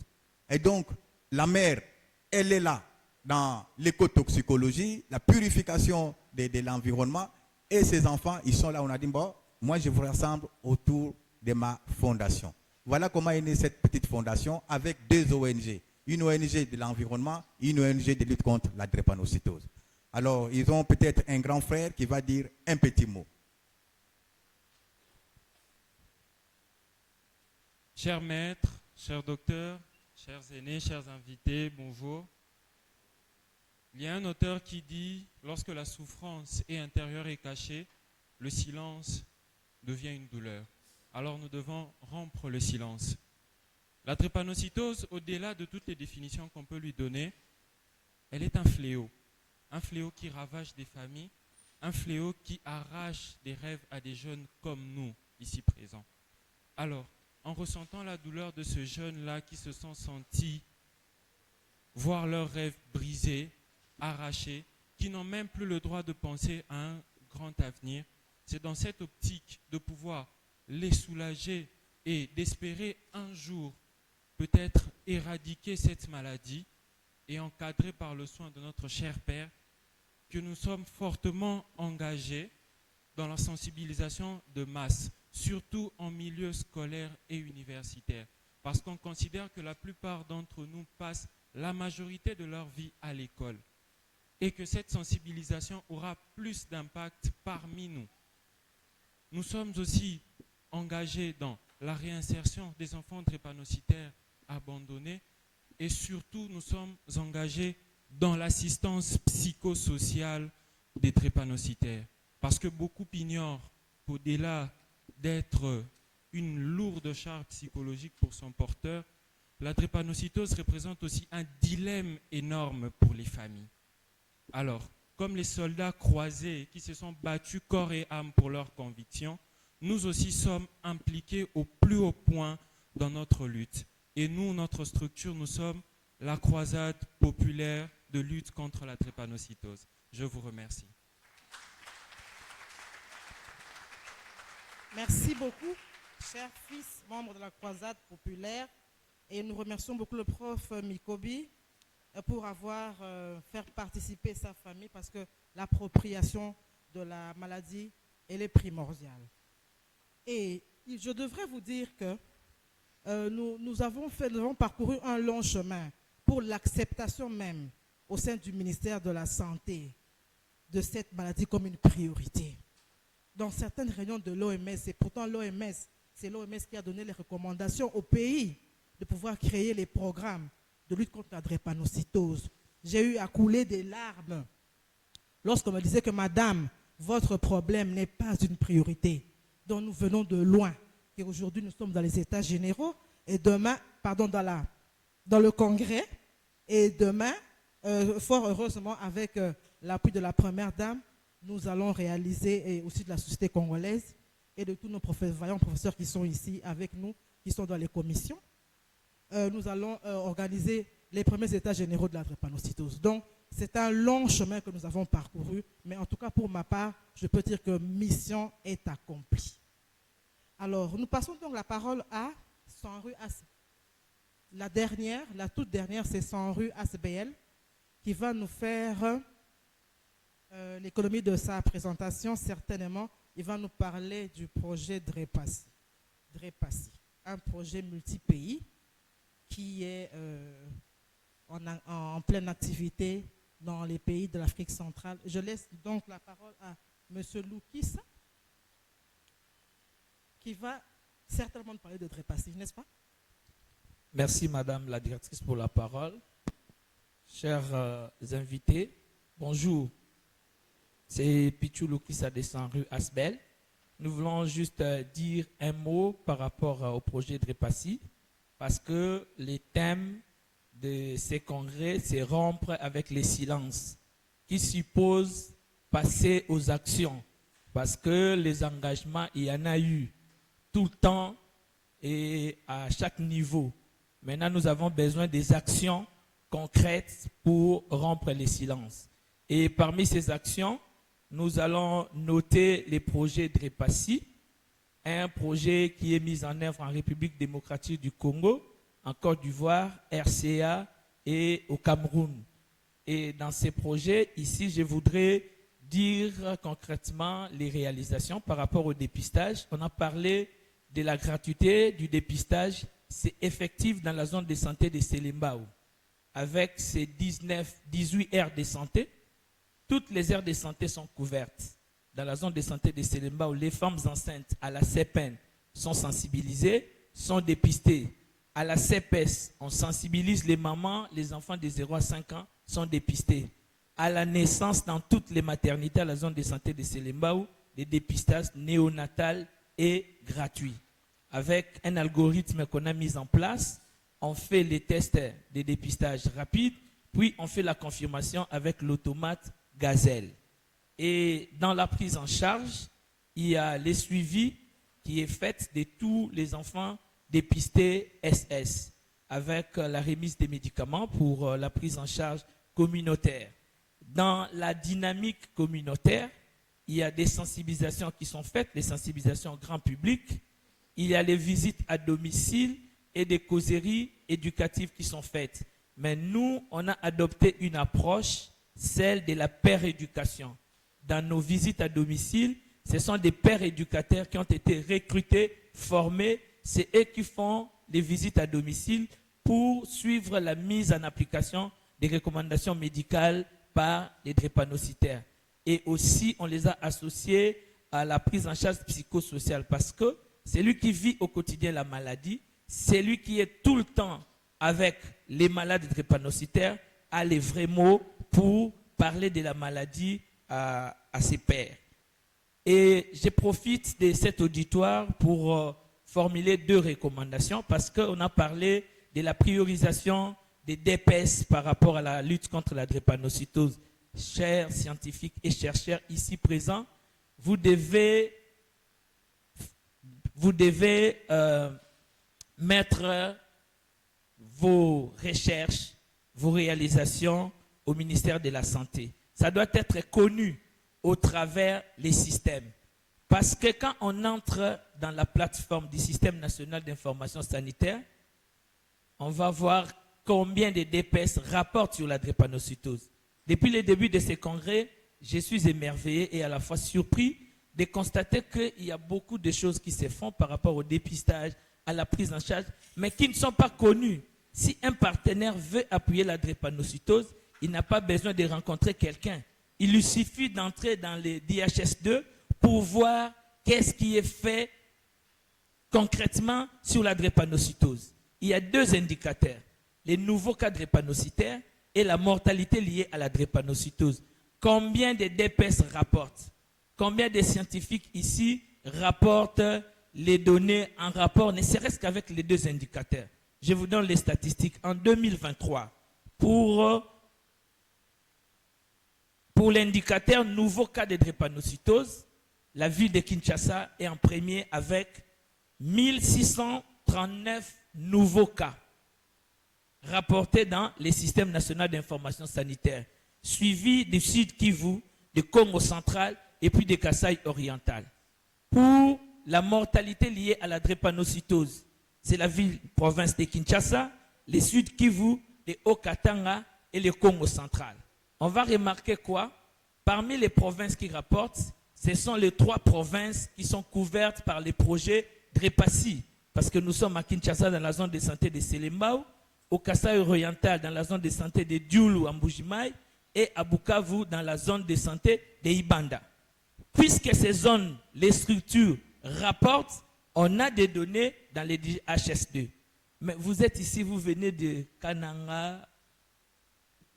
Et donc, la mère, elle est là dans l'écotoxicologie, la purification de l'environnement, et ses enfants, ils sont là. On a dit, bon, moi, je vous rassemble autour de ma fondation. Voilà comment est née cette petite fondation avec 2 ONG. Une ONG de l'environnement et une ONG de lutte contre la drépanocytose. Alors, ils ont peut-être un grand frère qui va dire un petit mot. Chers maîtres, chers docteurs, chers aînés, chers invités, bonjour. Il y a un auteur qui dit, lorsque la souffrance est intérieure et cachée, le silence devient une douleur. Alors nous devons rompre le silence. La drépanocytose, au-delà de toutes les définitions qu'on peut lui donner, elle est un fléau qui ravage des familles, un fléau qui arrache des rêves à des jeunes comme nous, ici présents. Alors, en ressentant la douleur de ce jeune-là qui se sont sentis voir leurs rêves brisés, arrachés, qui n'ont même plus le droit de penser à un grand avenir, c'est dans cette optique de pouvoir les soulager et d'espérer un jour peut-être éradiquer cette maladie et encadré par le soin de notre cher Père, que nous sommes fortement engagés dans la sensibilisation de masse, surtout en milieu scolaire et universitaire, parce qu'on considère que la plupart d'entre nous passent la majorité de leur vie à l'école et que cette sensibilisation aura plus d'impact parmi nous. Nous sommes aussi engagés dans la réinsertion des enfants drépanocytaires abandonnés et surtout nous sommes engagés dans l'assistance psychosociale des drépanocytaires parce que beaucoup ignorent qu'au-delà d'être une lourde charge psychologique pour son porteur, la drépanocytose représente aussi un dilemme énorme pour les familles. Alors, comme les soldats croisés qui se sont battus corps et âme pour leurs convictions, nous aussi sommes impliqués au plus haut point dans notre lutte. Et nous, notre structure, nous sommes la croisade populaire de lutte contre la drépanocytose. Je vous remercie. Merci beaucoup, cher fils, membre de la croisade populaire. Et nous remercions beaucoup le prof Mikobi pour avoir fait participer sa famille parce que l'appropriation de la maladie, elle est primordiale. Et je devrais vous dire que nous avons parcouru un long chemin pour l'acceptation même au sein du ministère de la Santé de cette maladie comme une priorité. Dans certaines réunions de l'OMS, et pourtant c'est l'OMS qui a donné les recommandations au pays de pouvoir créer les programmes de lutte contre la drépanocytose. J'ai eu à couler des larmes lorsqu'on me disait que madame, votre problème n'est pas une priorité, dont nous venons de loin. Et aujourd'hui, nous sommes dans les États généraux et demain, dans le Congrès, et demain, fort heureusement, avec l'appui de la Première Dame, nous allons réaliser, et aussi de la société congolaise, et de tous nos vaillants professeurs qui sont ici avec nous, qui sont dans les commissions, nous allons organiser les premiers États généraux de la drépanocytose. Donc, c'est un long chemin que nous avons parcouru, mais en tout cas, pour ma part, je peux dire que mission est accomplie. Alors, nous passons donc la parole à Sanru As. La toute dernière, c'est Sanru Asbel, qui va nous faire l'économie de sa présentation. Certainement, il va nous parler du projet Drépassi, un projet multi-pays qui est en pleine activité dans les pays de l'Afrique centrale. Je laisse donc la parole à M. Loukissa, qui va certainement parler de Drépassi, n'est-ce pas? Merci Madame la directrice pour la parole. Chers invités, bonjour. C'est Pichou Loukissa de Sanru Asbel. Nous voulons juste dire un mot par rapport au projet Drépassi parce que les thèmes de ces congrès, c'est rompre avec les silences qui supposent passer aux actions parce que les engagements, il y en a eu tout le temps et à chaque niveau. Maintenant, nous avons besoin des actions concrètes pour rompre les silences. Et parmi ces actions, nous allons noter les projets Drépassi, un projet qui est mis en œuvre en République démocratique du Congo, en Côte d'Ivoire, RCA et au Cameroun. Et dans ces projets, ici, je voudrais dire concrètement les réalisations par rapport au dépistage. On a parlé de la gratuité du dépistage. C'est effectif dans la zone de santé de Selembao. Avec ces 18 aires de santé, toutes les aires de santé sont couvertes. Dans la zone de santé de Selembao, les femmes enceintes à la CEPEN sont sensibilisées, sont dépistées. À la CEPES, on sensibilise les mamans, les enfants de 0 à 5 ans sont dépistés. à la naissance dans toutes les maternités à la zone de santé de Selembao, des dépistages néonatals et gratuits. Avec un algorithme qu'on a mis en place, on fait les tests de dépistage rapides, puis on fait la confirmation avec l'automate Gazelle. Et dans la prise en charge, il y a les suivis qui est fait de tous les enfants dépistés SS, avec la remise des médicaments pour la prise en charge communautaire. Dans la dynamique communautaire, il y a des sensibilisations qui sont faites, des sensibilisations grand public. Il y a les visites à domicile et des causeries éducatives qui sont faites. Mais nous, on a adopté une approche, celle de la père-éducation. Dans nos visites à domicile, ce sont des pères éducateurs qui ont été recrutés, formés. C'est eux qui font les visites à domicile pour suivre la mise en application des recommandations médicales par les drépanocytaires. Et aussi, on les a associés à la prise en charge psychosociale parce que c'est lui qui vit au quotidien la maladie, c'est lui qui est tout le temps avec les malades drépanocytaires, a les vrais mots pour parler de la maladie à ses pairs. Et je profite de cet auditoire pour formuler 2 recommandations parce qu'on a parlé de la priorisation des DPS par rapport à la lutte contre la drépanocytose. Chers scientifiques et chercheurs ici présents, vous devez mettre vos recherches, vos réalisations au ministère de la Santé. Ça doit être connu au travers les systèmes. Parce que quand on entre dans la plateforme du système national d'information sanitaire, on va voir combien de DPS rapportent sur la drépanocytose. Depuis le début de ces congrès, je suis émerveillé et à la fois surpris de constater qu'il y a beaucoup de choses qui se font par rapport au dépistage, à la prise en charge, mais qui ne sont pas connues. Si un partenaire veut appuyer la drépanocytose, il n'a pas besoin de rencontrer quelqu'un. Il lui suffit d'entrer dans les DHS2 pour voir qu'est-ce qui est fait concrètement sur la drépanocytose. Il y a 2 indicateurs, les nouveaux cas drépanocytaires et la mortalité liée à la drépanocytose. Combien de DPS rapportent? Combien de scientifiques ici rapportent les données en rapport, ne serait-ce qu'avec les 2 indicateurs? Je vous donne les statistiques. En 2023, pour l'indicateur nouveau cas de drépanocytose, la ville de Kinshasa est en premier avec 1639 nouveaux cas rapportés dans les systèmes nationaux d'information sanitaire, suivi du Sud Kivu, du Congo central et puis des Kasaï oriental. Pour la mortalité liée à la drépanocytose, c'est la ville-province de Kinshasa, les Sud Kivu, les Haut-Katanga et le Congo central. On va remarquer quoi? Parmi les provinces qui rapportent, ce sont les 3 provinces qui sont couvertes par les projets Drépassi, parce que nous sommes à Kinshasa dans la zone de santé de Selembao, au Kasaï oriental dans la zone de santé de Dioulou en Mbujimaï et à Bukavu dans la zone de santé de Ibanda. Puisque ces zones, les structures rapportent, on a des données dans les HS2. Mais vous êtes ici, vous venez de Kananga,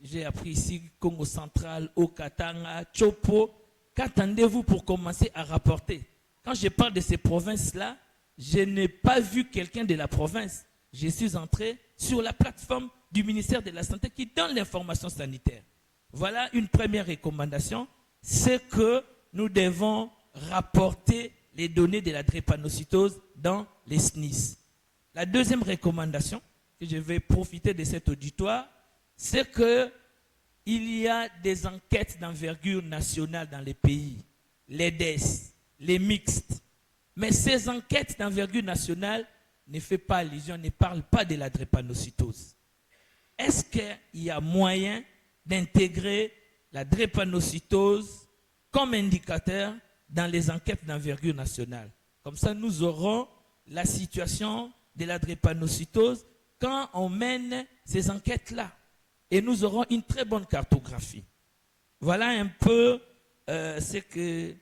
j'ai appris ici Congo central, Okatanga, Chopo. Qu'attendez-vous pour commencer à rapporter? Quand je parle de ces provinces-là, je n'ai pas vu quelqu'un de la province. Je suis entré sur la plateforme du ministère de la Santé qui donne l'information sanitaire. Voilà une première recommandation, c'est que nous devons rapporter les données de la drépanocytose dans les SNIS. La deuxième recommandation, que je vais profiter de cet auditoire, c'est qu'il y a des enquêtes d'envergure nationale dans les pays, les DES, les mixtes. Mais ces enquêtes d'envergure nationale ne font pas allusion, ne parlent pas de la drépanocytose. Est-ce qu'il y a moyen d'intégrer la drépanocytose comme indicateur dans les enquêtes d'envergure nationale? Comme ça, nous aurons la situation de la drépanocytose quand on mène ces enquêtes-là. Et nous aurons une très bonne cartographie. Voilà un peu ce que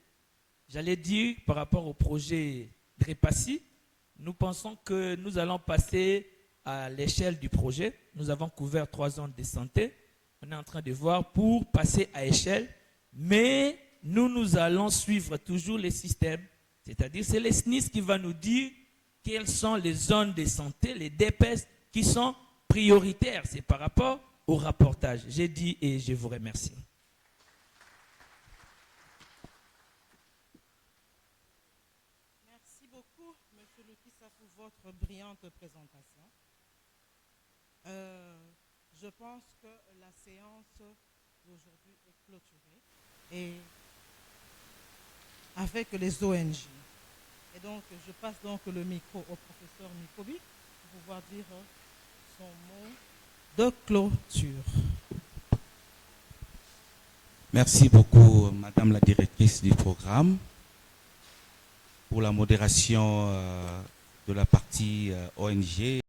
j'allais dire par rapport au projet Drépassi. Nous pensons que nous allons passer à l'échelle du projet. Nous avons couvert 3 zones de santé. on est en train de voir pour passer à échelle, mais nous allons suivre toujours les systèmes, c'est-à-dire c'est les SNIS qui va nous dire quelles sont les zones de santé, les DPS qui sont prioritaires. C'est par rapport au rapportage. J'ai dit et je vous remercie. Merci beaucoup, M. Lukisa, pour votre brillante présentation. Je pense que la séance d'aujourd'hui est clôturée et avec les ONG. Et donc, je passe donc le micro au professeur Mikobi pour pouvoir dire son mot de clôture. Merci beaucoup, Madame la directrice du programme, pour la modération de la partie ONG.